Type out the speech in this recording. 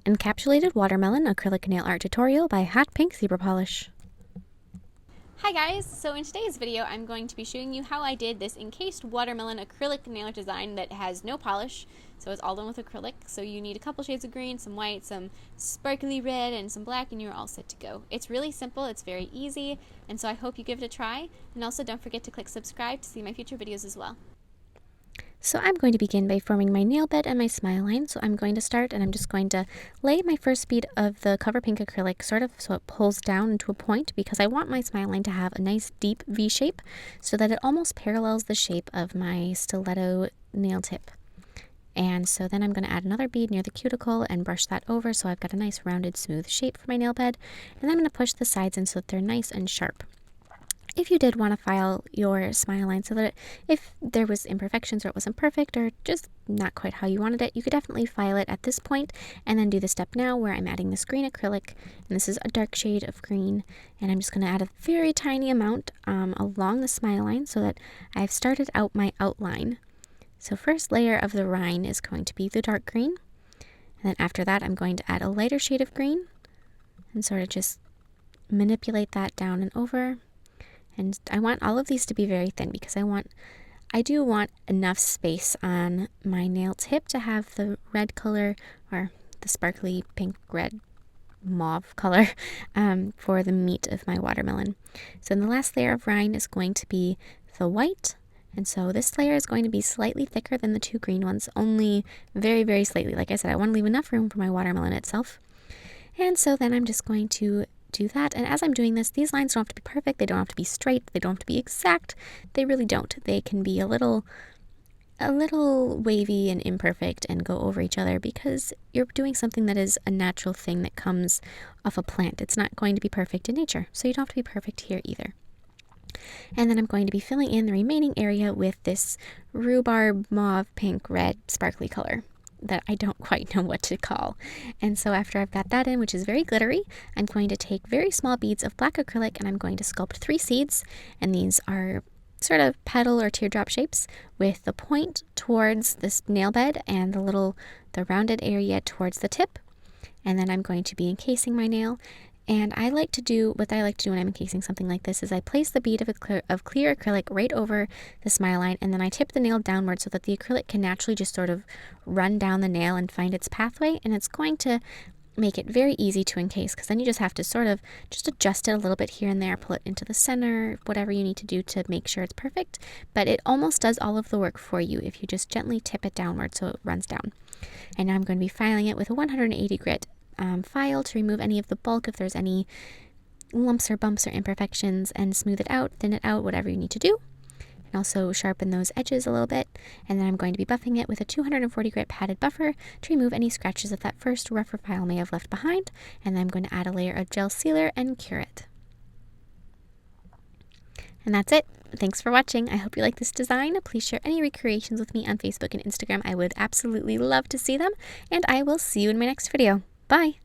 Encapsulated Watermelon Acrylic Nail Art Tutorial by Hotpinkzebrapolish. Hi guys! So in today's video I'm going to be showing you how I did this encased watermelon acrylic nail art design that has no polish. So it's all done with acrylic. So you need a couple shades of green, some white, some sparkly red, and some black, and you're all set to go. It's really simple, it's very easy, and so I hope you give it a try. And also don't forget to click subscribe to see my future videos as well. So I'm going to begin by forming my nail bed and my smile line. So I'm going to start and I'm just going to lay my first bead of the Cover Pink acrylic sort of so it pulls down into a point, because I want my smile line to have a nice deep V shape so that it almost parallels the shape of my stiletto nail tip. And so then I'm going to add another bead near the cuticle and brush that over so I've got a nice rounded smooth shape for my nail bed. And then I'm going to push the sides in so that they're nice and sharp. If you did want to file your smile line so that if there was imperfections or it wasn't perfect or just not quite how you wanted it, you could definitely file it at this point and then do the step now where I'm adding this green acrylic, and this is a dark shade of green, and I'm just going to add a very tiny amount along the smile line so that I've started out my outline. So first layer of the rind is going to be the dark green, and then after that I'm going to add a lighter shade of green and sort of just manipulate that down and over. And I want all of these to be very thin because I do want enough space on my nail tip to have the red color, or the sparkly pink, red, mauve color for the meat of my watermelon. So then the last layer of rind is going to be the white. And so this layer is going to be slightly thicker than the two green ones, only very, very slightly. Like I said, I want to leave enough room for my watermelon itself. And so then I'm just going to do that, and as I'm doing this, these lines don't have to be perfect, they don't have to be straight, they don't have to be exact, they really don't. They can be a little wavy and imperfect and go over each other because you're doing something that is a natural thing that comes off a plant. It's not going to be perfect in nature, so you don't have to be perfect here either. And then I'm going to be filling in the remaining area with this rhubarb mauve pink red sparkly color that I don't quite know what to call. And so after I've got that in, which is very glittery, I'm going to take very small beads of black acrylic and I'm going to sculpt 3 seeds, and these are sort of petal or teardrop shapes with the point towards this nail bed and the rounded area towards the tip. And then I'm going to be encasing my nail. And what I like to do when I'm encasing something like this is I place the bead of clear acrylic right over the smile line, and then I tip the nail downward so that the acrylic can naturally just sort of run down the nail and find its pathway, and it's going to make it very easy to encase, because then you just have to sort of just adjust it a little bit here and there, pull it into the center, whatever you need to do to make sure it's perfect, but it almost does all of the work for you if you just gently tip it downward so it runs down. And now I'm going to be filing it with a 180 grit file to remove any of the bulk if there's any lumps or bumps or imperfections, and smooth it out, thin it out, whatever you need to do. And also sharpen those edges a little bit. And then I'm going to be buffing it with a 240 grit padded buffer to remove any scratches that first rougher file may have left behind. And then I'm going to add a layer of gel sealer and cure it. And that's it. Thanks for watching. I hope you like this design. Please share any recreations with me on Facebook and Instagram. I would absolutely love to see them. And I will see you in my next video. Bye!